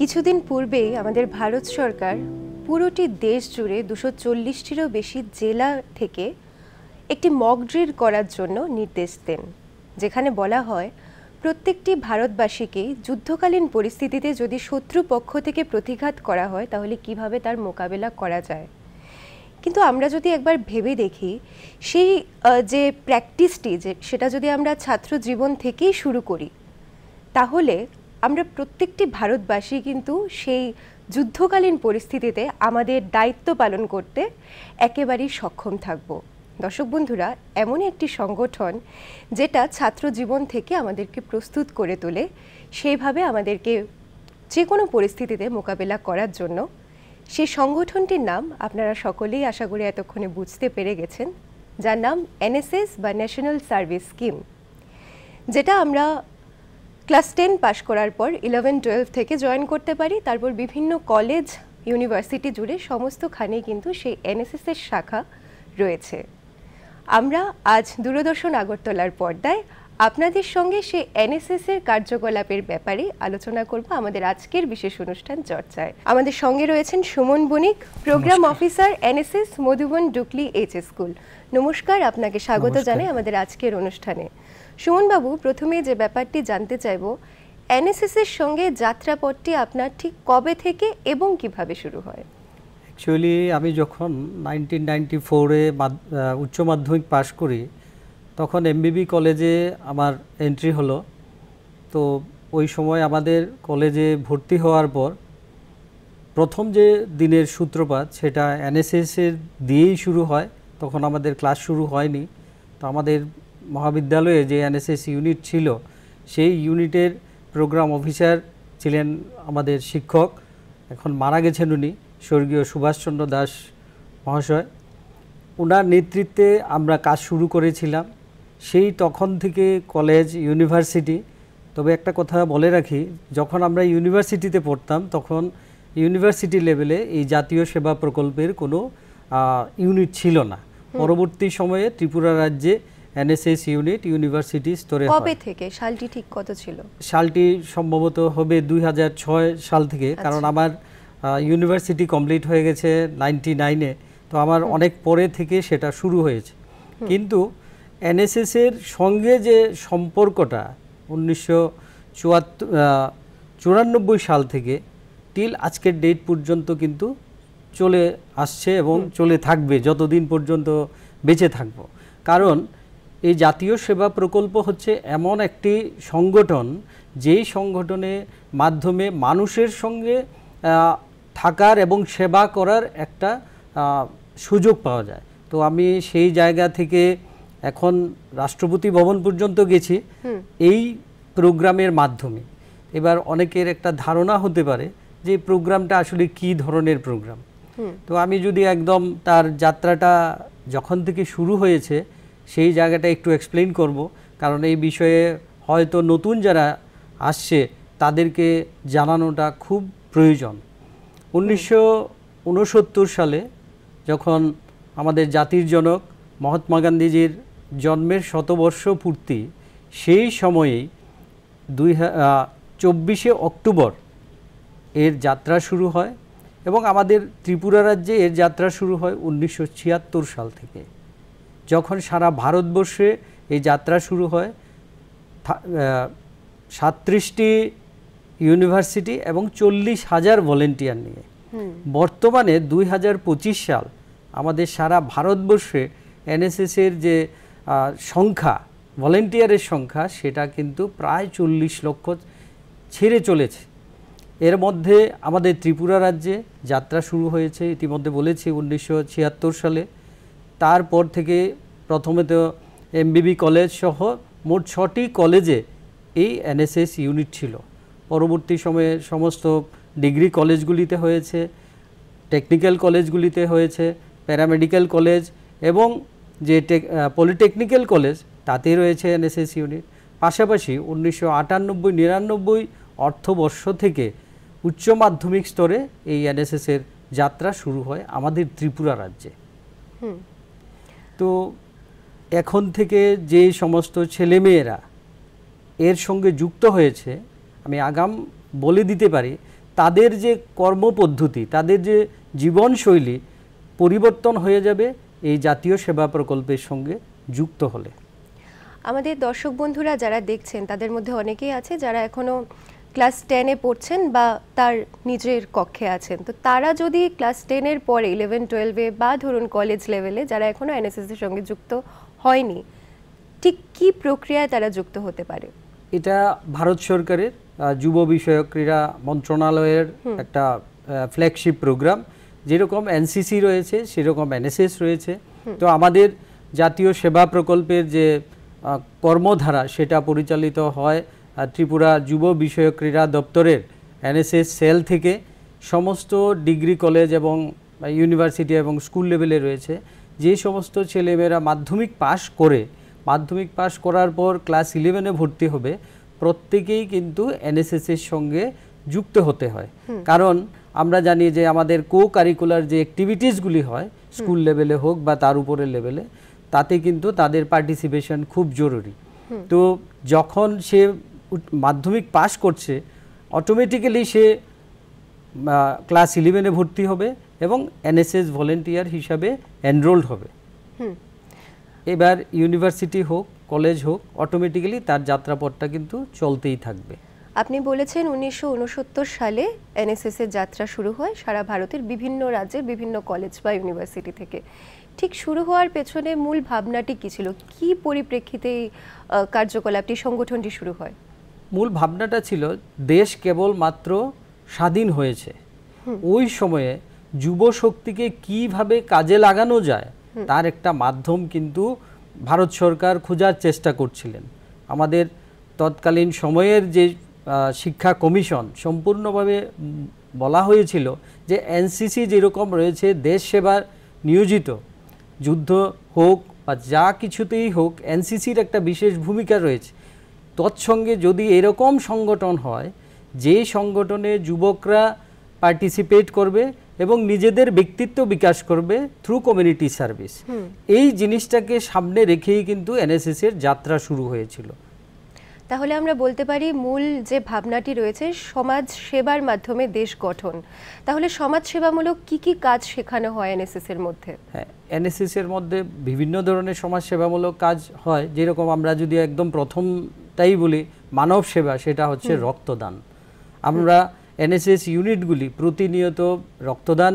কিছুদিন পূর্বেই আমাদের ভারত সরকার পুরোটি দেশ জুড়ে 240টিরও বেশি জেলা থেকে একটি মক ড্রিল করার জন্য নির্দেশ দেন, যেখানে বলা হয় প্রত্যেকটি ভারতবাসীকেই যুদ্ধকালীন পরিস্থিতিতে যদি শত্রু পক্ষ থেকে প্রতিঘাত করা হয় তাহলে কিভাবে তার মোকাবেলা করা যায়। কিন্তু আমরা যদি একবার ভেবে দেখি সেই যে প্র্যাকটিসটি সেটা যদি আমরা ছাত্র জীবন থেকেই শুরু করি তাহলে আমরা প্রত্যেকটি ভারতবাসী কিন্তু সেই যুদ্ধকালীন পরিস্থিতিতে আমাদের দায়িত্ব পালন করতে একেবারেই সক্ষম থাকব। দর্শক বন্ধুরা, এমনই একটি সংগঠন যেটা ছাত্র জীবন থেকে আমাদেরকে প্রস্তুত করে তোলে সেইভাবে আমাদেরকে যে কোনো পরিস্থিতিতে মোকাবেলা করার জন্য। সেই সংগঠনটির নাম আপনারা সকলেই আশা করি এতক্ষণে বুঝতে পেরে গেছেন, যার নাম এনএসএস বা ন্যাশনাল সার্ভিস স্কিম, যেটা আমরা ক্লাস 10 পাশ করার পর 11-12 থেকে জয়েন করতে পারি। তারপর বিভিন্ন কলেজ ইউনিভার্সিটি জুড়ে সমস্তখানেই কিন্তু সেই এনএসএসের শাখা রয়েছে। আমরা আজ দূরদর্শন আগরতলার পর্দায় আপনাদের সঙ্গে সেই এনএসএসের কার্যকলাপের ব্যাপারে আলোচনা করব আমাদের আজকের বিশেষ অনুষ্ঠান চর্চায়। আমাদের সঙ্গে রয়েছেন সুমন বণিক, প্রোগ্রাম অফিসার এনএসএস মধুবন ডুকলি এইচ স্কুল। নমস্কার, আপনাকে স্বাগত জানাই আমাদের আজকের অনুষ্ঠানে। সুমন বাবু, প্রথমে যে ব্যাপারটি জানতে চাইব, এনএসএস এর সঙ্গে যাত্রাপথটি আপনার ঠিক কবে থেকে এবং কিভাবে শুরু হয়? অ্যাকচুয়ালি আমি যখন 1994-এ উচ্চ মাধ্যমিক পাশ করি তখন এমবিবি কলেজে আমার এন্ট্রি হলো। তো ওই সময় আমাদের কলেজে ভর্তি হওয়ার পর প্রথম যে দিনের সূত্রপাত সেটা এনএসএসের দিয়েই শুরু হয়। তখন আমাদের ক্লাস শুরু হয়নি। তো আমাদের মহাবিদ্যালয়ে যে এনএসএস ইউনিট ছিল সেই ইউনিটের প্রোগ্রাম অফিসার ছিলেন আমাদের শিক্ষক, এখন মারা গেছেন উনি, স্বর্গীয় সুভাষচন্দ্র দাস মহাশয়। ওনার নেতৃত্বে আমরা কাজ শুরু করেছিলাম। সেই তখন থেকে কলেজ ইউনিভার্সিটি। তবে একটা কথা বলে রাখি, যখন আমরা ইউনিভার্সিটিতে পড়তাম তখন ইউনিভার্সিটি লেভেলে এই জাতীয় সেবা প্রকল্পের কোনো ইউনিট ছিল না। পরবর্তী সময়ে ত্রিপুরা রাজ্যে এনএসএস ইউনিট ইউনিভার্সিটি স্তরে। কবে থেকে? সালটি ঠিক কত ছিল? সালটি সম্ভবত হবে 2006 সাল থেকে, কারণ আমার ইউনিভার্সিটি কমপ্লিট হয়ে গেছে 99-এ। তো আমার অনেক পরে থেকে সেটা শুরু হয়েছে। কিন্তু এনএসএসের সঙ্গে যে সম্পর্কটা 1994 সাল থেকে টিল আজকের ডেট পর্যন্ত কিন্তু চলে আসছে এবং চলে থাকবে যতদিন পর্যন্ত বেঁচে থাকব। কারণ এই জাতীয় সেবা প্রকল্প হচ্ছে এমন একটি সংগঠন যেই সংগঠনের মাধ্যমে মানুষের সঙ্গে থাকার এবং সেবা করার একটা সুযোগ পাওয়া যায়। তো আমি সেই জায়গা থেকে এখন রাষ্ট্রপতি ভবন পর্যন্ত গেছি এই প্রোগ্রামের মাধ্যমে। এবার অনেকের একটা ধারণা হতে পারে যে প্রোগ্রামটা আসলে কি ধরনের প্রোগ্রাম। তো আমি যদি একদম তার যাত্রাটা যখন থেকে শুরু হয়েছে সেই জায়গাটা একটু এক্সপ্লেইন করব, কারণ এই বিষয়ে হয়তো নতুন যারা আসছে তাদেরকে জানানোটা খুব প্রয়োজন। 1969 সালে যখন আমাদের জাতির জনক মহাত্মা গান্ধীজির জন্মের শতবর্ষ পূর্তি, সেই সময়েই 24শে অক্টোবর এর যাত্রা শুরু হয় এবং আমাদের ত্রিপুরা রাজ্যে এর যাত্রা শুরু হয় 1976 সাল থেকে, যখন সারা ভারতবর্ষে এই যাত্রা শুরু হয় 37টি ইউনিভার্সিটি এবং 40,000 ভলেন্টিয়ার নিয়ে। বর্তমানে 2025 সাল আমাদের সারা ভারতবর্ষে এনএসএসের যে সংখ্যা, ভলেন্টিয়ারের সংখ্যা, সেটা কিন্তু প্রায় 40 লক্ষ ছেড়ে চলেছে। এর মধ্যে আমাদের ত্রিপুরা রাজ্যে যাত্রা শুরু হয়েছে ইতিমধ্যে বলেছি 1976 সালে। তারপর থেকে প্রথমে তো এমবিবি কলেজ সহ মোট 6টি কলেজে এই এনএসএস ইউনিট ছিল। পরবর্তী সময়ে সমস্ত ডিগ্রি কলেজগুলিতে হয়েছে, টেকনিক্যাল কলেজগুলিতে হয়েছে, প্যারামেডিক্যাল কলেজ এবং যে পলিটেকনিক্যাল কলেজ তাতে রয়েছে এনএসএস ইউনিট। পাশাপাশি 1998-99 অর্থবর্ষ থেকে উচ্চ মাধ্যমিক স্তরে এই এনএসএসের যাত্রা শুরু হয় আমাদের ত্রিপুরা রাজ্যে। তো এখন থেকে যে সমস্ত ছেলেমেয়েরা এর সঙ্গে যুক্ত হয়েছে, আমি আগাম বলে দিতে পারি তাদের যে কর্মপদ্ধতি, তাদের যে জীবনশৈলী পরিবর্তন হয়ে যাবে এই জাতীয় সেবা প্রকল্পের সঙ্গে যুক্ত হলে। আমাদের দর্শক বন্ধুরা যারা দেখছেন তাদের মধ্যে অনেকেই আছে যারা এখনো ক্লাস 10-এ পড়ছেন বা তার নিজের কক্ষে আছেন, তো তারা যদি ক্লাস 10-এর পরে 11-12-এ বা ধরুন কলেজ লেভেলে যারা এখনো এনএসএস-এর সঙ্গে যুক্ত হয়নি, ঠিক কি প্রক্রিয়ায় তারা যুক্ত হতে পারে? এটা ভারত সরকারের যুব বিষয়ক ক্রীড়া মন্ত্রণালয়ের একটা ফ্ল্যাগশিপ প্রোগ্রাম। যেরকম এনসিসি রয়েছে সেরকম এনএসএস রয়েছে। তো আমাদের জাতীয় সেবা প্রকল্পের যে কর্মধারা সেটা পরিচালিত হয় ত্রিপুরা যুব বিষয়ক ক্রীড়া দপ্তরের এনএসএস সেল থেকে। সমস্ত ডিগ্রি কলেজ এবং ইউনিভার্সিটি এবং স্কুল লেভেলে রয়েছে। যে সমস্ত ছেলেমেয়েরা মাধ্যমিক পাশ করার পর ক্লাস 11-এ ভর্তি হবে, প্রত্যেকেই কিন্তু এনএসএসের সঙ্গে যুক্ত হতে হয়। কারণ আমরা জানি যে আমাদের কো কারিকুলার যে অ্যাক্টিভিটিসগুলি হয় স্কুল লেভেলে হোক বা তার উপরের লেভেলে, তাতে কিন্তু তাদের পার্টিসিপেশন খুব জরুরি। তো যখন সে মাধ্যমিক পাশ করছে, অটোমেটিক্যালি সে ক্লাস 11-এ ভর্তি হবে এবং এনএসএস ভলেন্টিয়ার হিসাবে এনরোলড হবে। এবার ইউনিভার্সিটি হোক কলেজ হোক, অটোমেটিক্যালি তার যাত্রাপথটা কিন্তু চলতেই থাকবে। আপনি বলেছেন 1969 সালে এনএসএস-এর যাত্রা শুরু হয় সারা ভারতের বিভিন্ন রাজ্যের বিভিন্ন কলেজ বা ইউনিভার্সিটি থেকে। ঠিক শুরু হওয়ার পেছনে মূল ভাবনাটি কী ছিল? কী পরিপ্রেক্ষিতে কার্যকলাপটি, সংগঠনটি শুরু হয়? মূল ভাবনাটা ছিল দেশ কেবল মাত্র স্বাধীন হয়েছে, ওই সময়ে যুব শক্তিকে কিভাবে কাজে লাগানো যায় তার একটা মাধ্যম কিন্তু ভারত সরকার খোঁজার চেষ্টা করছিলেন। আমাদের তৎকালীন সময়ের যে শিক্ষা কমিশন সম্পূর্ণভাবে বলা হয়েছিল যে এনসিসি যেরকম রয়েছে দেশ সেবার নিয়োজিত, যুদ্ধ হোক বা যা কিছুতেই হোক এনসিসির একটা বিশেষ ভূমিকা রয়েছে। তৎসঙ্গে যদি এরকম সংগঠন হয় যে সংগঠনে যুবকরা পার্টিসিপেট করবে এবং নিজেদের ব্যক্তিত্ব বিকাশ করবে থ্রু কমিউনিটি সার্ভিস, এই জিনিসটাকে সামনে রেখেই কিন্তু এনএসএস এর যাত্রা শুরু হয়েছিল। তাহলে আমরা বলতে পারি মূল যে ভাবনাটি রয়েছে সমাজ সেবার মাধ্যমে দেশ গঠন। তাহলে সমাজ সেবামূলক কি কি কাজ শেখানো হয় এনএসএস এর মধ্যে? হ্যাঁ, এনএসএস এর মধ্যে বিভিন্ন ধরনের সমাজ সেবামূলক কাজ হয়। যেরকম আমরা যদি একদম প্রথমটাই বলি মানব সেবা, সেটা হচ্ছে রক্তদান। আমরা এনএসএস ইউনিটগুলি প্রতিনিয়ত রক্তদান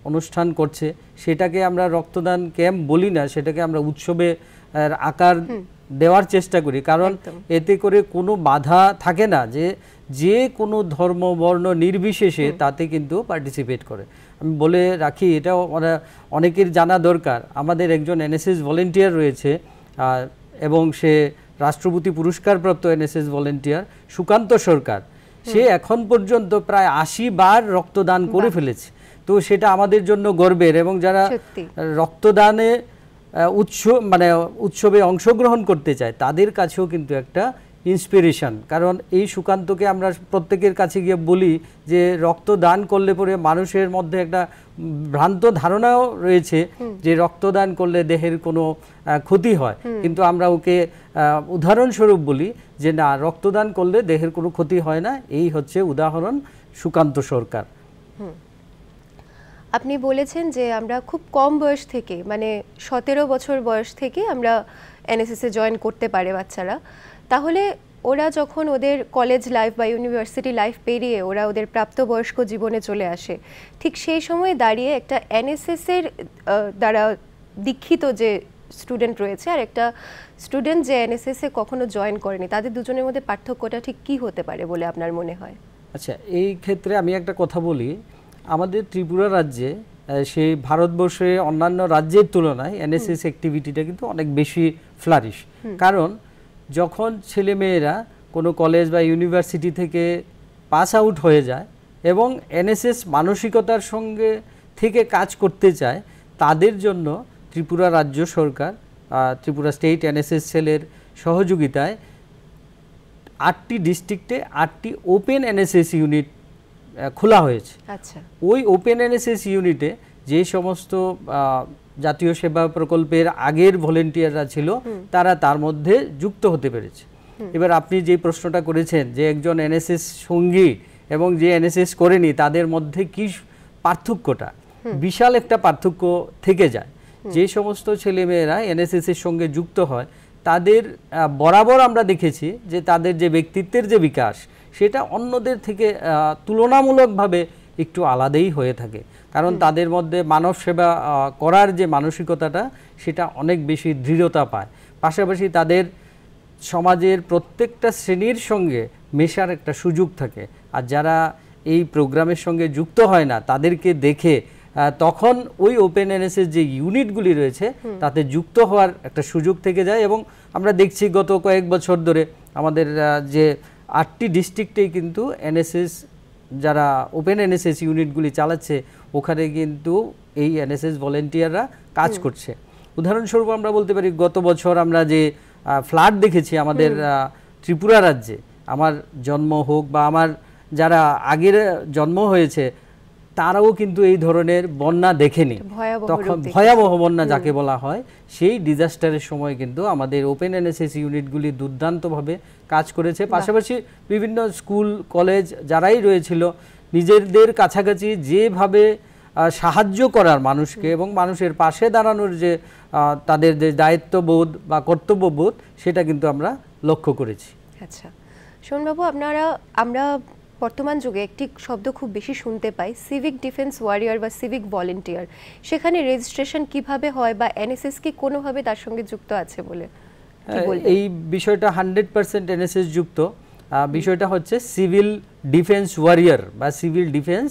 অনুষ্ঠান করছে। সেটাকে আমরা রক্তদান ক্যাম্প বলি না, সেটাকে আমরা উৎসবে আকার দেওয়ার চেষ্টা করি। কারণ এতে করে কোনো বাধা থাকে না, যে কোনো ধর্ম বর্ণ নির্বিশেষে তাতে কিন্তু পার্টিসিপেট করে। আমি বলে রাখি, এটা অনেকের জানা দরকার, আমাদের একজন এনএসএস ভলেন্টিয়ার রয়েছে এবং সে রাষ্ট্রপতি পুরস্কারপ্রাপ্ত এনএসএস ভলেন্টিয়ার সুকান্ত সরকার। সে এখন পর্যন্ত প্রায় 80 বার রক্তদান করে ফেলেছে। তো সেটা আমাদের জন্য গর্বের। এবং যারা রক্তদানে উৎসবে অংশগ্রহণ করতে চায় তাদের কাছেও কিন্তু একটা ইন্সপিরেশন। কারণ এই সুকান্তকে আমরা প্রত্যেকের কাছে গিয়ে বলি যে রক্তদান করলে পরে মানুষের মধ্যে একটা ভ্রান্ত ধারণাও রয়েছে যে রক্তদান করলে দেহের কোনো ক্ষতি হয়, কিন্তু আমরা ওকে উদাহরণস্বরূপ বলি যে না, রক্তদান করলে দেহের কোনো ক্ষতি হয় না। এই হচ্ছে উদাহরণ সুকান্ত সরকার। আপনি বলেছেন যে আমরা খুব কম বয়স থেকে, মানে 17 বছর বয়স থেকে আমরা এনএসএস এ জয়েন করতে পারে বাচ্চারা। তাহলে ওরা যখন ওদের কলেজ লাইফ বা ইউনিভার্সিটি লাইফ পেরিয়ে ওরা ওদের প্রাপ্তবয়স্ক জীবনে চলে আসে, ঠিক সেই সময় দাঁড়িয়ে একটা এনএসএস এর দ্বারা দীক্ষিত যে স্টুডেন্ট রয়েছে আর একটা স্টুডেন্ট যে এনএসএস এ কখনো জয়েন করেনি, তাদের দুজনের মধ্যে পার্থক্যটা ঠিক কি হতে পারে বলে আপনার মনে হয়? আচ্ছা, এই ক্ষেত্রে আমি একটা কথা বলি। আমাদের ত্রিপুরা রাজ্যে সেই ভারতবর্ষে অন্যান্য রাজ্যের তুলনায় এনএসএস অ্যাক্টিভিটিটা কিন্তু অনেক বেশি ফ্লারিশ। কারণ যখন ছেলেমেয়েরা কোনো কলেজ বা ইউনিভার্সিটি থেকে পাস আউট হয়ে যায় এবং এনএসএস মানসিকতার সঙ্গে থেকে কাজ করতে চায়, তাদের জন্য ত্রিপুরা রাজ্য সরকার ত্রিপুরা স্টেট এনএসএস সেলের সহযোগিতায় 8টি ডিস্ট্রিক্টে 8টি ওপেন এনএসএস ইউনিট খোলা হয়েছে। আচ্ছা, ওই ওপেন এনএসএস ইউনিটে যে সমস্ত জাতীয় সেবা প্রকল্পের আগের ভলেন্টিয়াররা ছিল তারা তার মধ্যে যুক্ত হতে পেরেছে। এবার আপনি যে প্রশ্নটা করেছেন যে একজন এনএসএস সঙ্গী এবং যে এনএসএস করেনি তাদের মধ্যে কি পার্থক্যটা, বিশাল একটা পার্থক্য থেকে যায়। যে সমস্ত ছেলেমেয়েরা এনএসএস এর সঙ্গে যুক্ত হয় তাদের বরাবর আমরা দেখেছি যে তাদের যে ব্যক্তিত্বের যে বিকাশ সেটা অন্যদের থেকে তুলনামূলকভাবে একটু আলাদাই হয়ে থাকে, কারণ তাদের মধ্যে মানব সেবা করার যে মানসিকতাটা সেটা অনেক বেশি দৃঢ়তা পায়। পাশাপাশি তাদের সমাজের প্রত্যেকটা শ্রেণীর সঙ্গে মেশার একটা সুযোগ থাকে। আর যারা এই প্রোগ্রামের সঙ্গে যুক্ত হয় না তাদেরকে দেখে তখন ওই ওপেন এনএসএস যে ইউনিটগুলি রয়েছে তাতে যুক্ত হওয়ার একটা সুযোগ থেকে যায়। এবং আমরা দেখছি গত কয়েক বছর ধরে আমাদের যে 8টি ডিস্ট্রিক্টেই কিন্তু এনএসএস যারা ওপেন এনএসএস ইউনিটগুলি চালাচ্ছে ওখানে কিন্তু এই এনএসএস ভলেন্টিয়াররা কাজ করছে। উদাহরণস্বরূপ আমরা বলতে পারি গত বছর আমরা যে ফ্লাড দেখেছি আমাদের ত্রিপুরা রাজ্যে, আমার জন্ম হোক বা আমার যারা আগের জন্ম হয়েছে তারাও কিন্তু এই ধরনের বন্যা দেখেনি, তখন ভয়াবহ বন্যা যাকে বলা হয়, সেই ডিজাস্টারের সময় কিন্তু আমাদের ওপেন এনএসএস ইউনিটগুলি দুর্দান্তভাবে কাজ করেছে। পাশাপাশি বিভিন্ন স্কুল কলেজ যারাই রয়েছিল নিজেদের কাছাকাছি যেভাবে সাহায্য করার মানুষকে এবং মানুষের পাশে দাঁড়ানোর যে তাদের যে দায়িত্ববোধ বা কর্তব্যবোধ সেটা কিন্তু আমরা লক্ষ্য করেছি। আচ্ছা শোনবাবু, আমরা বর্তমান যুগে একটি শব্দ খুব বেশি শুনতে পাই, সিভিক ডিফেন্স ওয়ারিয়র বা সিভিক ভলেন্টিয়ার। সেখানে রেজিস্ট্রেশন কিভাবে হয় বা এনএসএস কি কোনোভাবে তার সঙ্গে যুক্ত আছে বলে? এই বিষয়টা 100% এনএসএস যুক্ত। বিষয়টা হচ্ছে সিভিল ডিফেন্স ওয়ারিয়র বা সিভিল ডিফেন্স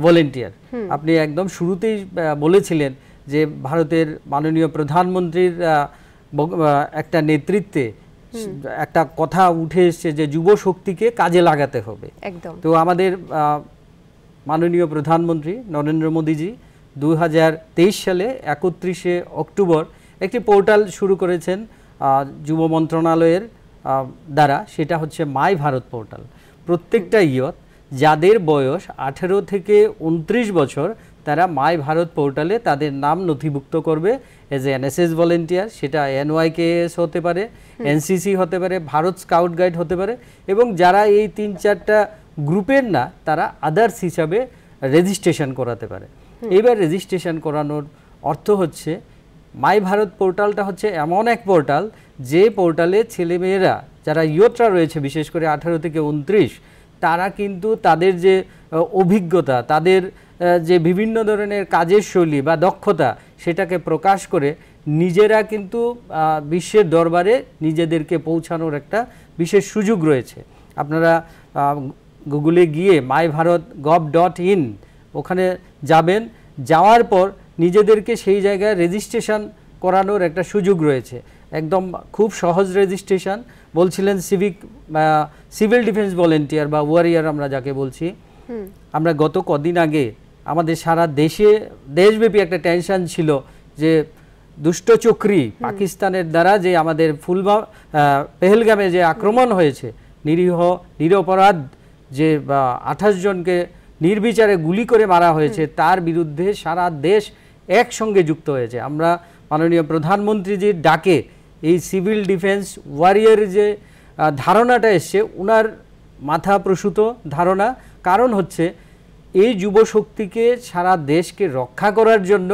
ভলেন্টিয়ার। আপনি একদম শুরুতেই বলেছিলেন যে ভারতের মাননীয় প্রধানমন্ত্রীর একটা নেতৃত্বে একটা কথা উঠে এসছে যে যুব শক্তিকে কাজে লাগাতে হবে। একদম। তো আমাদের মাননীয় প্রধানমন্ত্রী নরেন্দ্র মোদীজি 2023 সালে 31শে অক্টোবর একটি পোর্টাল শুরু করেছেন যুব মন্ত্রণালয়ের দ্বারা, সেটা হচ্ছে মাই ভারত পোর্টাল। প্রত্যেকটা ইয়ত যাদের বয়স 18 থেকে 29 বছর তারা মাই ভারত পোর্টালে তাদের নাম নথিভুক্ত করবে এজ এ এনএসএস ভলেন্টিয়ার। সেটা NYKS হতে পারে, এনসিসি হতে পারে, ভারত স্কাউট গাইড হতে পারে, এবং যারা এই 3-4টা গ্রুপের না তারা আদার্স হিসাবে রেজিস্ট্রেশন করাতে পারে। এইবার রেজিস্ট্রেশন করানোর অর্থ হচ্ছে মাই ভারত পোর্টালটা হচ্ছে এমন এক পোর্টাল যে পোর্টালে ছেলেমেয়েরা যারা ইয়তরা রয়েছে বিশেষ করে 18 থেকে 29 তারা কিন্তু তাদের যে অভিজ্ঞতা, তাদের যে বিভিন্ন ধরনের কাজের শৈলী বা দক্ষতা সেটাকে প্রকাশ করে নিজেরা কিন্তু বিশ্বের দরবারে নিজেদেরকে পৌঁছানোর একটা বিশেষ সুযোগ রয়েছে। আপনারা গুগলে গিয়ে mybharat.gov.in ওখানে যাবেন, যাওয়ার পর নিজেদেরকে সেই জায়গায় রেজিস্ট্রেশন করানোর একটা সুযোগ রয়েছে। একদম খুব সহজ রেজিস্ট্রেশন। বলছিলেন সিভিল ডিফেন্স ভলেন্টিয়ার বা ওয়ারিয়ার আমরা যাকে বলছি, আমরা গত কদিন আগে আমাদের সারা দেশব্যাপী একটা টেনশন ছিল যে দুষ্টচক্রী পাকিস্তানের দ্বারা যে আমাদের পেহেলগামে যে আক্রমণ হয়েছে, নিরপরাধ যে 28 জনকে নির্বিচারে গুলি করে মারা হয়েছে, তার বিরুদ্ধে সারা দেশ একসঙ্গে যুক্ত হয়েছে। আমরা মাননীয় প্রধানমন্ত্রীজির ডাকে এই সিভিল ডিফেন্স ওয়ারিয়ার যে ধারণাটা এসছে উনার মাথা প্রসূত ধারণা, কারণ হচ্ছে এই যুব শক্তিকে সারা দেশকে রক্ষা করার জন্য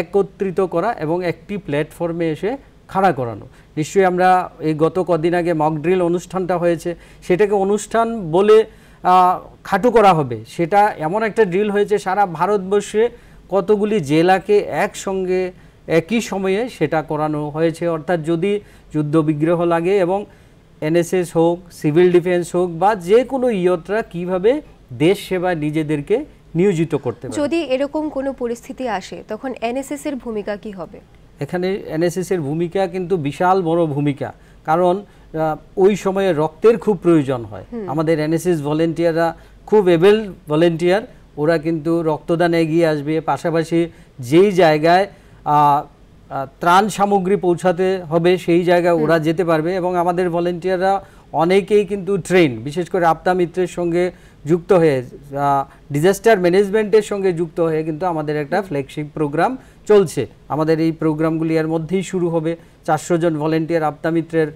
একত্রিত করা এবং একটি প্ল্যাটফর্মে এসে খাড়া করানো। নিশ্চয়ই আমরা এই গত কদিন আগে মক ড্রিল অনুষ্ঠানটা হয়েছে, সেটাকে অনুষ্ঠান বলে খাটো করা হবে, সেটা এমন একটা ড্রিল হয়েছে সারা ভারতবর্ষে কতগুলি জেলাকে একসঙ্গে একই সময়ে সেটা করানো হয়েছে। অর্থাৎ যদি যুদ্ধ বিগ্রহ লাগে এবং এনএসএস হোক, সিভিল ডিফেন্স হোক বা যে কোনো ইয়তরা কিভাবে দেশ সেবায় নিজেদেরকে নিয়োজিত করতে পারে। যদি এরকম কোনো পরিস্থিতি আসে তখন এনএসএস এর ভূমিকা কি হবে? এখানে এনএসএস এর ভূমিকা কিন্তু বিশাল বড় ভূমিকা, কারণ ওই সময়ে রক্তের খুব প্রয়োজন হয়। আমাদের এনএসএস ভলেন্টিয়াররা খুব এবেল ভলেন্টিয়ার, ওরা কিন্তু রক্তদানে এগিয়ে আসবে। পাশাপাশি যেই জায়গায় ত্রাণ সামগ্রী পৌঁছাতে হবে সেই জায়গায় ওরা যেতে পারবে, এবং আমাদের ভলেন্টিয়াররা অনেকেই কিন্তু ট্রেন, বিশেষ করে আপদা মিত্রের সঙ্গে যুক্ত হয়ে ডিজাস্টার ম্যানেজমেন্টের সঙ্গে যুক্ত হয়ে কিন্তু আমাদের একটা ফ্ল্যাগশিপ প্রোগ্রাম চলছে। আমাদের এই প্রোগ্রামগুলি এর মধ্যেই শুরু হবে। 400 জন ভলেন্টিয়ার আপদা মিত্রের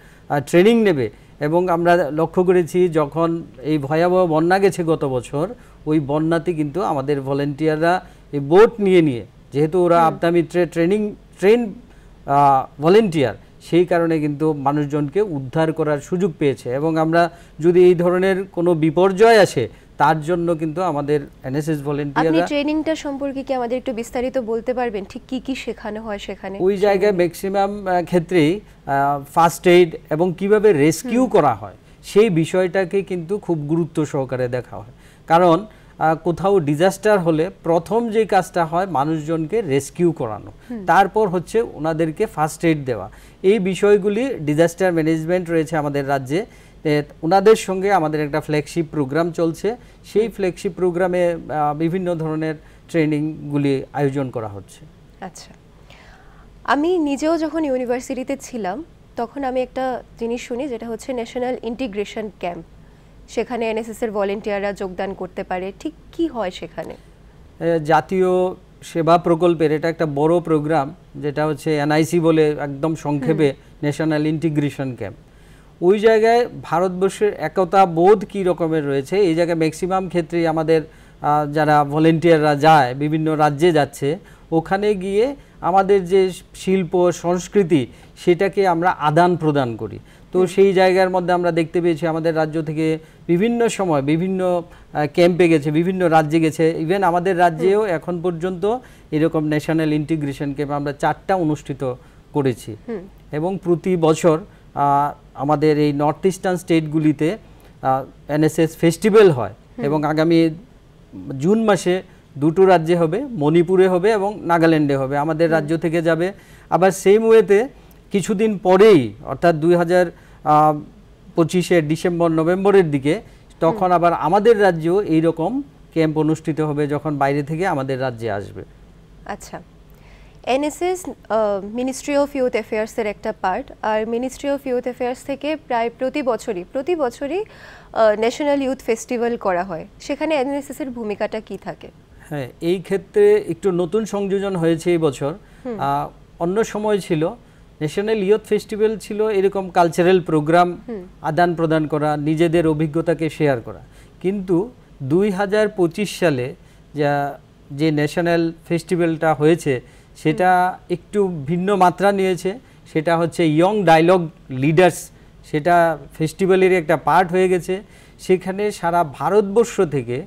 ট্রেনিং নেবে এবং আমরা লক্ষ্য করেছি যখন এই ভয়াবহ বন্যা গেছে গত বছর, ওই বন্যাতে কিন্তু আমাদের ভলেন্টিয়াররা এই বোট নিয়ে যেহেতু ওরা আপদা মিত্রে ট্রেন ভলেন্টিয়ার, সেই কারণে কিন্তু মানুষজনকে উদ্ধার করার সুযোগ পেয়েছে। এবং আমরা যদি এই ধরনের কোনো বিপর্যয় আসে তার জন্য কিন্তু আমাদের এনএসএস ভলেন্টিয়াররা, আপনি ট্রেনিংটা সম্পর্কে কি আমাদের একটু বিস্তারিত বলতে পারবেন, ঠিক কি কি শেখানো হয় সেখানে? ওই জায়গায় ম্যাক্সিমাম ক্ষেত্রেই ফার্স্ট এইড এবং কিভাবে রেস্কিউ করা হয় সেই বিষয়টাকে কিন্তু খুব গুরুত্ব সহকারে দেখা হয়। কারণ কোথাও ডিজাস্টার হলে প্রথম যে কাজটা হয় মানুষজনকে রেস্কিউ করানো, তারপর হচ্ছে ওনাদেরকে ফার্স্ট এইড দেওয়া। এই বিষয়গুলি ডিজাস্টার ম্যানেজমেন্ট রয়েছে আমাদের রাজ্যে, ওনাদের সঙ্গে আমাদের একটা ফ্ল্যাগশিপ প্রোগ্রাম চলছে। সেই ফ্ল্যাগশিপ প্রোগ্রামে বিভিন্ন ধরনের ট্রেনিংগুলি আয়োজন করা হচ্ছে। আচ্ছা, আমি নিজেও যখন ইউনিভার্সিটিতে ছিলাম তখন আমি একটা জিনিস শুনি, যেটা হচ্ছে ন্যাশনাল ইন্টিগ্রেশন ক্যাম্প। সেখানে এনএসএস এর ভলেন্টিয়াররা যোগদান করতে পারে, ঠিক কি হয় সেখানে? জাতীয় সেবা প্রকল্পের এটা একটা বড় প্রোগ্রাম, যেটা হচ্ছে এনআইসি বলে একদম সংক্ষেপে, ন্যাশনাল ইন্টিগ্রেশন ক্যাম্প। ওই জায়গায় ভারতবর্ষের একতা বোধ কী রকমের রয়েছে, এই জায়গায় ম্যাক্সিমাম ক্ষেত্রেই আমাদের যারা ভলেন্টিয়াররা যায়, বিভিন্ন রাজ্যে যাচ্ছে, ওখানে গিয়ে আমাদের যে শিল্প সংস্কৃতি সেটাকে আমরা আদান প্রদান করি। তো সেই জায়গার মধ্যে আমরা দেখতে পেয়েছি আমাদের রাজ্য থেকে বিভিন্ন সময় বিভিন্ন ক্যাম্পে গেছে, বিভিন্ন রাজ্যে গেছে। ইভেন আমাদের রাজ্যেও এখন পর্যন্ত এরকম ন্যাশনাল ইন্টিগ্রেশন ক্যাম্প আমরা 4টা অনুষ্ঠিত করেছি। এবং প্রতি বছর আমাদের এই নর্থ ইস্টার্ন স্টেটগুলিতে এনএসএস ফেস্টিভ্যাল হয়, এবং আগামী জুন মাসে 2টো রাজ্যে হবে, মণিপুরে হবে এবং নাগাল্যান্ডে হবে। আমাদের রাজ্য থেকে যাবে। আবার সেম ওয়েতে কিছুদিন পরেই, অর্থাৎ 2025 ডিসেম্বর নভেম্বরের দিকে, তখন আবার আমাদের রাজ্যেও এইরকম ক্যাম্প অনুষ্ঠিত হবে, যখন বাইরে থেকে আমাদের রাজ্যে আসবে। আচ্ছা, এনএসএস মিনিস্ট্রি অফ ইউথ অ্যাফেয়ার্সের একটা পার্ট, আর মিনিস্ট্রি অফ ইউথ অ্যাফেয়ার্স থেকে প্রায় প্রতি বছরই ন্যাশনাল ইউথ ফেস্টিভ্যাল করা হয়। সেখানে এনএসএস এর ভূমিকাটা কি থাকে? হ্যাঁ, এই ক্ষেত্রে একটু নতুন সংযোজন হয়েছে এই বছর। অন্য সময় ছিল ন্যাশনাল ইউথ ফেস্টিভ্যাল, ছিল এরকম কালচারাল প্রোগ্রাম আদান প্রদান করা, নিজেদের অভিজ্ঞতাকে শেয়ার করা। কিন্তু 2025 সালে যে ন্যাশনাল ফেস্টিভ্যালটা হয়েছে সেটা একটু ভিন্ন মাত্রা নিয়েছে। সেটা হচ্ছে ইয়ং ডায়লগ লিডার্স, সেটা ফেস্টিভ্যালের একটা পার্ট হয়ে গেছে। সেখানে সারা ভারতবর্ষ থেকে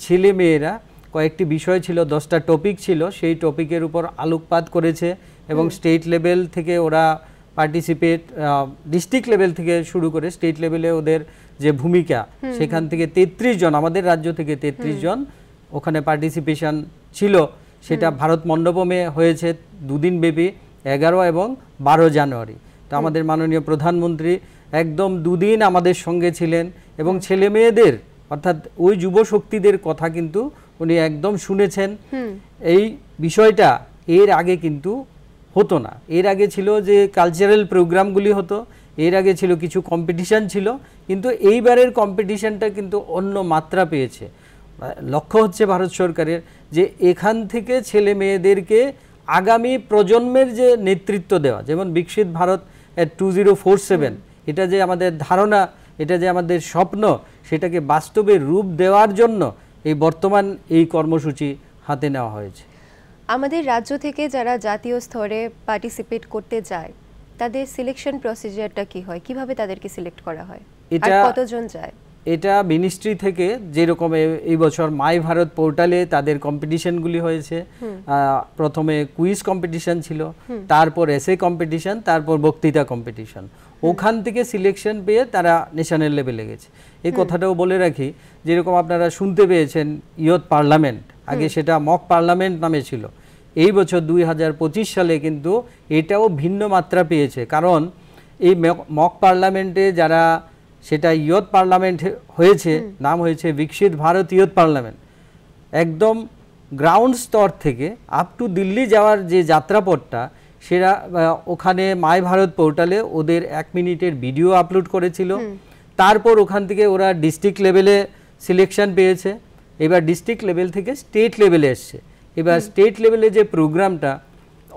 ছেলে মেয়েরা, কয়েকটি বিষয় ছিল, 10টা টপিক ছিল, সেই টপিকের উপর আলোকপাত করেছে। এবং স্টেট লেভেল থেকে ওরা পার্টিসিপেট, ডিস্ট্রিক্ট লেভেল থেকে শুরু করে স্টেট লেভেলে ওদের যে ভূমিকা, সেখান থেকে 33 জন, আমাদের রাজ্য থেকে 33 জন ওখানে পার্টিসিপেশন ছিল। সেটা ভারত মণ্ডপমে হয়েছে 2 দিন ব্যাপী, 11 এবং 12 জানুয়ারি। তো আমাদের মাননীয় প্রধানমন্ত্রী একদম 2 দিন আমাদের সঙ্গে ছিলেন, এবং ছেলে মেয়েদের, অর্থাৎ ওই যুব শক্তিদের কথা কিন্তু উনি একদম শুনেছেন। এই বিষয়টা এর আগে কিন্তু হতো না। এর আগে ছিল যে কালচারাল প্রোগ্রামগুলি হতো, এর আগে ছিল কিছু কম্পিটিশান ছিল, কিন্তু এইবারের কম্পিটিশানটা কিন্তু অন্য মাত্রা পেয়েছে। লক্ষ্য হচ্ছে ভারত সরকারের যে এখান থেকে ছেলে মেয়েদেরকে আগামী প্রজন্মের যে নেতৃত্ব দেওয়া, যেমন বিকশিত ভারত 2047, এটা যে আমাদের ধারণা, এটা যে আমাদের স্বপ্ন, সেটাকে বাস্তবে রূপ দেওয়ার জন্য এই বর্তমান এই কর্মসূচি হাতে নেওয়া হয়েছে। আমাদের রাজ্য থেকে যারা জাতীয় স্তরে পার্টিসিপেট করতে যায়, তাদের সিলেকশন প্রসিজারটা কি হয়, কিভাবে তাদেরকে সিলেক্ট করা হয়, আর কতজন যায়? এটা মিনিস্ট্রি থেকে, যেরকম এই বছর মাই ভারত পোর্টালে তাদের কম্পিটিশনগুলি হয়েছে। প্রথমে কুইজ কম্পিটিশন ছিল, তারপর এসে কম্পিটিশন, তারপর বক্তৃতা কম্পিটিশন। ওখান থেকে সিলেকশন পেয়ে তারা ন্যাশনাল লেভেলে গেছে। এই কথাটাও বলে রাখি, যেরকম আপনারা শুনতে পেয়েছেন ইয়ুথ পার্লামেন্ট, আগে সেটা মক পার্লামেন্ট নামে ছিল। এই বছর 2025 সালে কিন্তু এটাও ভিন্ন মাত্রা পেয়েছে। কারণ এই মক পার্লামেন্টে যারা, সেটা ইয়ুথ পার্লামেন্ট হয়েছে, নাম হয়েছে বিকশিত ভারত ইয়ুথ পার্লামেন্ট। একদম গ্রাউন্ড স্তর থেকে আপ টু দিল্লি যাওয়ার যে যাত্রাপথটা, সেটা ওখানে মাই ভারত পোর্টালে ওদের 1 মিনিটের ভিডিও আপলোড করেছিল। তারপর ওখান থেকে ওরা ডিস্ট্রিক্ট লেভেলে সিলেকশন পেয়েছে। এবার ডিস্ট্রিক্ট লেভেল থেকে স্টেট লেভেলে এসছে। এবার স্টেট লেভেলে যে প্রোগ্রামটা,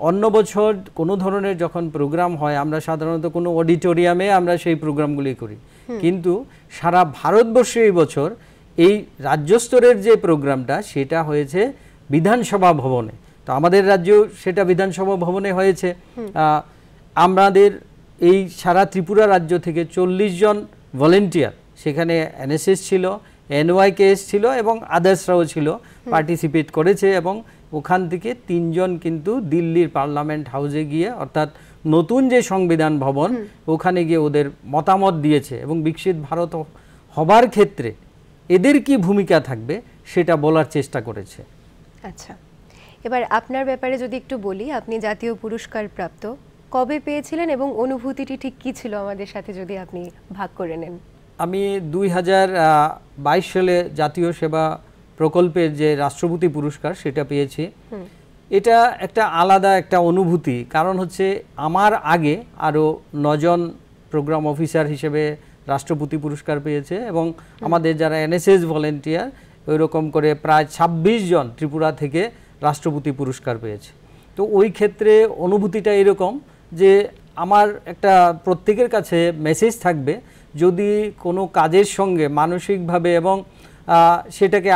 অন্য বছর কোনো ধরনের যখন প্রোগ্রাম হয় আমরা সাধারণত কোনো অডিটোরিয়ামে আমরা সেই প্রোগ্রামগুলি করি, কিন্তু সারা ভারতবর্ষে এই বছর এই রাজ্য স্তরের যে প্রোগ্রামটা সেটা হয়েছে বিধানসভা ভবনে। তো আমাদের রাজ্যেও সেটা বিধানসভা ভবনে হয়েছে। আমাদের এই সারা ত্রিপুরা রাজ্য থেকে 40 জন ভলেন্টিয়ার, সেখানে এনএসএস ছিল, এনওয়াইকেএস ছিল এবং আদার্সরাও ছিল, পার্টিসিপেট করেছে। এবং ওখান থেকে 3 জন কিন্তু দিল্লির পার্লামেন্ট হাউসে গিয়ে, অর্থাৎ নতুন যে সংবিধান ভবন, ওখানে গিয়ে ওদের মতামত দিয়েছে এবং বিকশিত ভারত হবার ক্ষেত্রে এদের কি ভূমিকা থাকবে সেটা বলার চেষ্টা করেছে। আচ্ছা, এবার আপনার ব্যাপারে যদি একটু বলি, আপনি জাতীয় পুরস্কার প্রাপ্ত, কবে পেয়েছিলেন এবং অনুভূতিটি ঠিক কী ছিল আমাদের সাথে যদি আপনি ভাগ করে নেন। আমি 2022 সালে জাতীয় সেবা প্রকল্পের যে রাষ্ট্রপতি পুরস্কার সেটা পেয়েছি। এটা একটা আলাদা একটা অনুভূতি, কারণ হচ্ছে আমার আগে আরও 9 জন প্রোগ্রাম অফিসার হিসেবে রাষ্ট্রপতি পুরস্কার পেয়েছে এবং আমাদের যারা এনএসএস ভলেন্টিয়ার ওই রকম করে প্রায় 26 জন ত্রিপুরা থেকে রাষ্ট্রপতি পুরস্কার পেয়েছে। তো ওই ক্ষেত্রে অনুভূতিটা এরকম যে আমার একটা প্রত্যেকের কাছে মেসেজ থাকবে, যদি কোনো কাজের সঙ্গে মানসিকভাবে এবং সেটাকে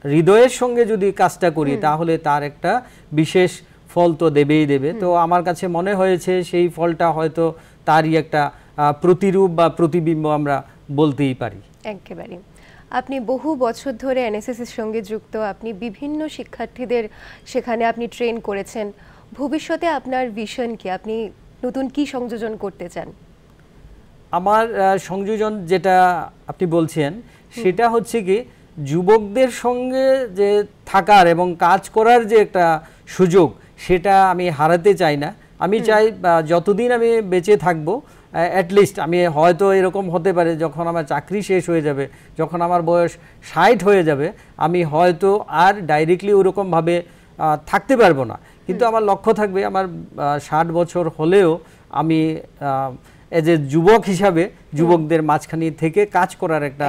হৃদয়ের সঙ্গে যদি কাজটা করি তাহলে তার একটা বিশেষ ফল তো দেবেই দেবে। তো আমার কাছে মনে হয়েছে সেই ফলটা হয়তো তারই একটা প্রতিরূপ বা প্রতিবিম্ব আমরা বলতেই পারি। একেবারে। আপনি বহু বছর ধরে এনএসএস এর সঙ্গে যুক্ত, আপনি বিভিন্ন শিক্ষার্থীদের সেখানে আপনি ট্রেন করেছেন। ভবিষ্যতে আপনার ভিশন কি, আপনি নতুন কি সংযোজন করতে চান? আমার সংযোজন যেটা আপনি বলছেন সেটা হচ্ছে কি, যুবকদের সঙ্গে যে থাকার এবং কাজ করার যে একটা সুযোগ সেটা আমি হারাতে চাই না। আমি চাই যতদিন আমি বেঁচে থাকবো, অ্যাটলিস্ট আমি হয়তো এরকম হতে পারে যখন আমার চাকরি শেষ হয়ে যাবে, যখন আমার বয়স 60 হয়ে যাবে, আমি হয়তো আর ডাইরেক্টলি ওরকমভাবে থাকতে পারবো না, কিন্তু আমার লক্ষ্য থাকবে আমার 60 বছর হলেও আমি এজ এ যুবক হিসাবে যুবকদের মাঝখানে থেকে কাজ করার একটা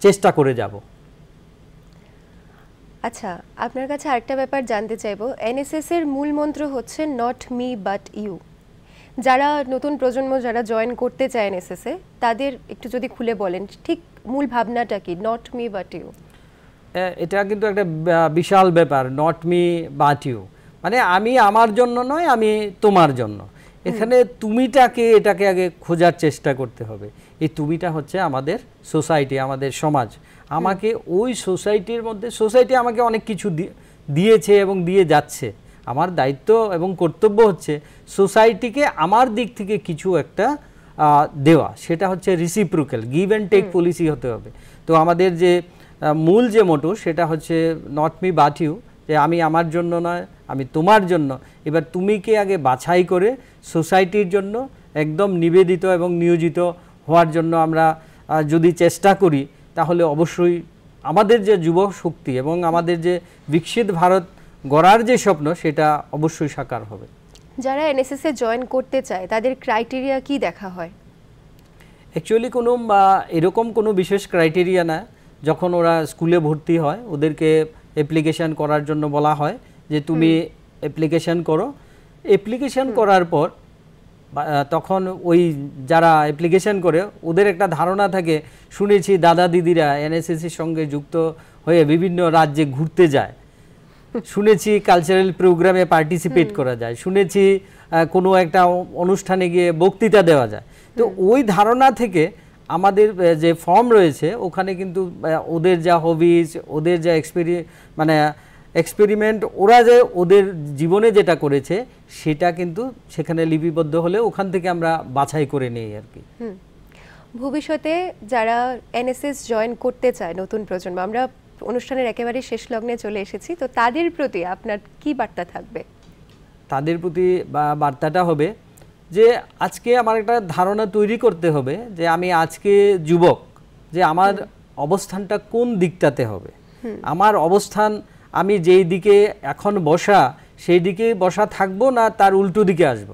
চেষ্টা করে যাব। আচ্ছা, আপনার কাছে আরেকটা ব্যাপার জানতে চাইবো, এনএসএস এর মূল মন্ত্র হচ্ছে নট মি বাট ইউ। যারা নতুন প্রজন্ম যারা জয়েন করতে চায় এনএসএস এ, তাদের একটু যদি খুলে বলেন ঠিক মূল ভাবনাটা কি, নট মি বাট ইউ? এটা কিন্তু একটা বিশাল ব্যাপার, নট মি বাট ইউ মানে আমি আমার জন্য নয়, আমি তোমার জন্য। এখানে তুমিটাকে, এটাকে আগে খোঁজার চেষ্টা করতে হবে। এই তুমিটা হচ্ছে আমাদের সোসাইটি, আমাদের সমাজ। আমাকে ওই সোসাইটির মধ্যে, সোসাইটি আমাকে অনেক কিছু দিয়েছে এবং দিয়ে যাচ্ছে। আমার দায়িত্ব এবং কর্তব্য হচ্ছে সোসাইটিকে আমার দিক থেকে কিছু একটা দেওয়া, সেটা হচ্ছে reciprocal, give and take policy হতে হবে। তো আমাদের যে মূল যে মোটো সেটা হচ্ছে নট মি বাট ইউ, যে আমি আমার জন্য নয়, আমি তোমার জন্য। এবার তুমিকে আগে বাছাই করে সোসাইটির জন্য একদম নিবেদিত এবং নিয়োজিত হওয়ার জন্য আমরা যদি চেষ্টা করি, তাহলে অবশ্যই আমাদের যে যুব শক্তি এবং আমাদের যে বিকশিত ভারত গড়ার যে স্বপ্ন সেটা অবশ্যই সাকার হবে। যারা এনএসএস এ জয়েন করতে চায় তাদের ক্রাইটেরিয়া কি দেখা হয়? অ্যাকচুয়ালি কোনো এরকম কোনো বিশেষ ক্রাইটেরিয়া না। যখন ওরা স্কুলে ভর্তি হয় ওদেরকে অ্যাপ্লিকেশান করার জন্য বলা হয় যে তুমি অ্যাপ্লিকেশান করো। অ্যাপ্লিকেশান করার পর তখন ওই যারা অ্যাপ্লিকেশান করে ওদের একটা ধারণা থাকে, শুনেছি দাদা দিদিরা এনএসএসের সঙ্গে যুক্ত হয়ে বিভিন্ন রাজ্যে ঘুরতে যায়, শুনেছি কালচারাল প্রোগ্রামে পার্টিসিপেট করা যায়, শুনেছি কোনো একটা অনুষ্ঠানে গিয়ে বক্তৃতা দেওয়া যায়। তো ওই ধারণা থেকে আমাদের যে ফর্ম রয়েছে ওখানে কিন্তু ওদের যা হবিজ, ওদের যা এক্সপেরিমেন্ট, ওরা যে ওদের জীবনে যেটা করেছে সেটা কিন্তু সেখানে লিপিবদ্ধ হলে ওখান থেকে আমরা বাছাই করে নিই আর কি। ভবিষ্যতে যারা এনএসএস জয়েন করতে চায় নতুন প্রজন্ম, আমরা অনুষ্ঠানের একেবারে শেষ লগ্নে চলে এসেছি, তো তাদের প্রতি আপনার কি বার্তা থাকবে? তাদের প্রতি বার্তাটা হবে যে আজকে আমার একটা ধারণা তৈরি করতে হবে যে আমি আজকে যুবক, যে আমার অবস্থানটা কোন দিকটাতে হবে। আমার অবস্থান আমি যেই দিকে এখন বসা সেই দিকে বসা থাকবো না তার উল্টো দিকে আসব।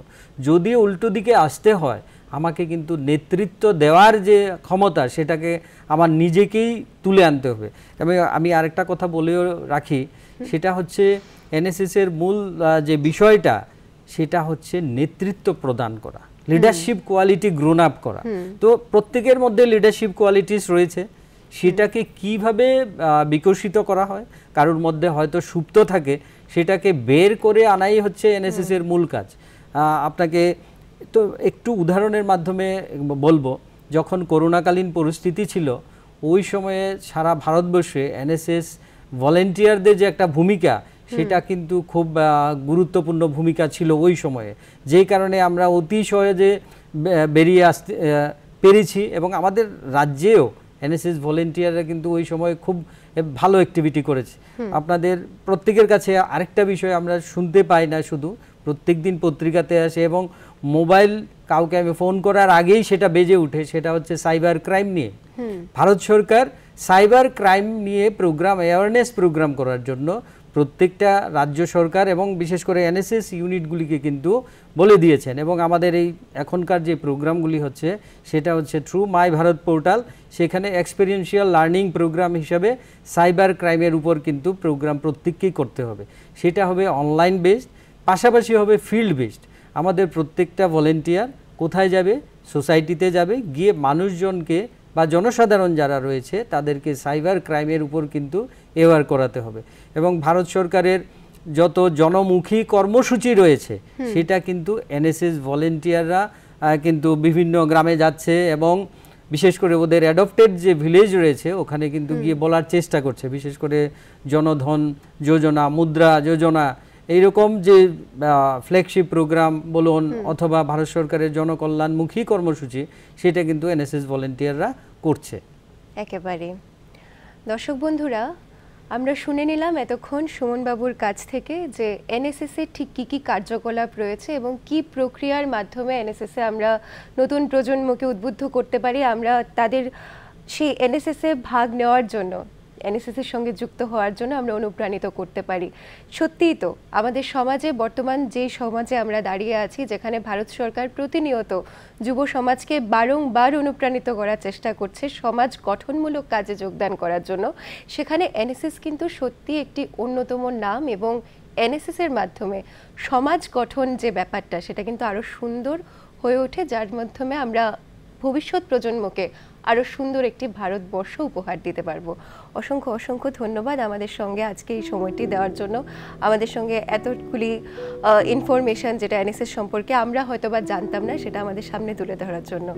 যদি উল্টো দিকে আসতে হয় আমাকে কিন্তু নেতৃত্ব দেওয়ার যে ক্ষমতা সেটাকে আমার নিজেকেই তুলে আনতে হবে। এবং আমি আরেকটা কথা বলেও রাখি, সেটা হচ্ছে এনএসএস এর মূল যে বিষয়টা সেটা হচ্ছে নেতৃত্ব প্রদান করা, লিডারশিপ কোয়ালিটি গ্রোন আপ করা। তো প্রত্যেকের মধ্যে লিডারশিপ কোয়ালিটিস রয়েছে, সেটাকে কিভাবে বিকশিত করা হয়, কারোর মধ্যে হয়তো সুপ্ত থাকে, সেটাকে বের করে আনাই হচ্ছে এনএসএস এর মূল কাজ। আপনাকে তো একটু উদাহরণের মাধ্যমে বলবো, যখন করোনাকালীন পরিস্থিতি ছিল ওই সময়ে সারা ভারতবর্ষে এনএসএস ভলেন্টিয়ারদের যে একটা ভূমিকা, সেটা কিন্তু খুব গুরুত্বপূর্ণ ভূমিকা ছিল ওই সময়ে, যেই কারণে আমরা অতি সহজে বেরিয়ে আসতে পেরেছি। এবং আমাদের রাজ্যেও এনএসএস ভলেন্টিয়াররা কিন্তু ওই সময় খুব ভালো অ্যাক্টিভিটি করেছে। আপনাদের প্রত্যেকের কাছে আরেকটা বিষয় আমরা শুনতে পাই না, শুধু প্রত্যেক দিন পত্রিকাতে আসে এবং মোবাইল কাউকে আমি ফোন করার আগেই সেটা বেজে উঠে, সেটা হচ্ছে সাইবার ক্রাইম নিয়ে। ভারত সরকার সাইবার ক্রাইম নিয়ে প্রোগ্রাম, অ্যাওয়ারনেস প্রোগ্রাম করার জন্য প্রত্যেকটা রাজ্য সরকার এবং বিশেষ করে এনএসএস ইউনিটগুলিকে কিন্তু বলে দিয়েছেন। এবং আমাদের এই এখনকার যে প্রোগ্রামগুলি হচ্ছে সেটা হচ্ছে থ্রু মাই ভারত পোর্টাল, সেখানে এক্সপেরিয়েন্সিয়াল লার্নিং প্রোগ্রাম হিসাবে সাইবার ক্রাইমের উপর কিন্তু প্রোগ্রাম প্রত্যেককেই করতে হবে। সেটা হবে অনলাইন বেসড, পাশাপাশি হবে ফিল্ড বেসড। আমাদের প্রত্যেকটা ভলেন্টিয়ার কোথায় যাবে? সোসাইটিতে যাবে, গিয়ে মানুষজনকে বা জনসাধারণ যারা রয়েছে তাদেরকে সাইবার ক্রাইমের উপর কিন্তু অ্যাওয়্যার করাতে হবে। এবং ভারত সরকারের যত জনমুখী কর্মসূচি রয়েছে সেটা কিন্তু এনএসএস ভলেন্টিয়াররা কিন্তু বিভিন্ন গ্রামে যাচ্ছে এবং বিশেষ করে ওদের অ্যাডপ্টেড যে ভিলেজ রয়েছে ওখানে কিন্তু গিয়ে বলার চেষ্টা করছে। বিশেষ করে জনধন যোজনা, মুদ্রা যোজনা, এইরকম যে ফ্ল্যাগশিপ প্রোগ্রাম বলুন অথবা ভারত সরকারের জনকল্যাণমুখী কর্মসূচি, সেটা কিন্তু এনএসএস ভলেন্টিয়াররা করছে। একেবারে। দর্শক বন্ধুরা, আমরা শুনে নিলাম এতক্ষণ সুমন বাবুর কাছ থেকে যে এনএসএস এর ঠিক কী কী কার্যকলাপ রয়েছে এবং কি প্রক্রিয়ার মাধ্যমে এনএসএস এ আমরা নতুন প্রজন্মকে উদ্বুদ্ধ করতে পারি, আমরা তাদের সেই এনএসএস এ ভাগ নেওয়ার জন্য, এনএসএস এর সঙ্গে যুক্ত হওয়ার জন্য আমরা অনুপ্রাণিত করতে পারি। সত্যিই তো আমাদের সমাজে, বর্তমান যে সমাজে আমরা দাঁড়িয়ে আছি, যেখানে ভারত সরকার প্রতিনিয়ত যুব সমাজকে বারংবার অনুপ্রাণিত করার চেষ্টা করছে সমাজ গঠনমূলক কাজে যোগদান করার জন্য, সেখানে এনএসএস কিন্তু সত্যি একটি অন্যতম নাম। এবং এনএসএস এর মাধ্যমে সমাজ গঠন যে ব্যাপারটা, সেটা কিন্তু আরও সুন্দর হয়ে ওঠে, যার মাধ্যমে আমরা ভবিষ্যৎ প্রজন্মকে আরও সুন্দর একটি ভারতবর্ষ উপহার দিতে পারবো। অসংখ্য অসংখ্য ধন্যবাদ আমাদের সঙ্গে আজকে এই সময়টি দেওয়ার জন্য, আমাদের সঙ্গে এতগুলি ইনফরমেশন যেটা এনএসএস সম্পর্কে আমরা হয়তোবা জানতাম না, সেটা আমাদের সামনে তুলে ধরার জন্য।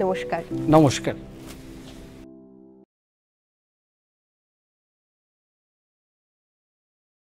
নমস্কার। নমস্কার।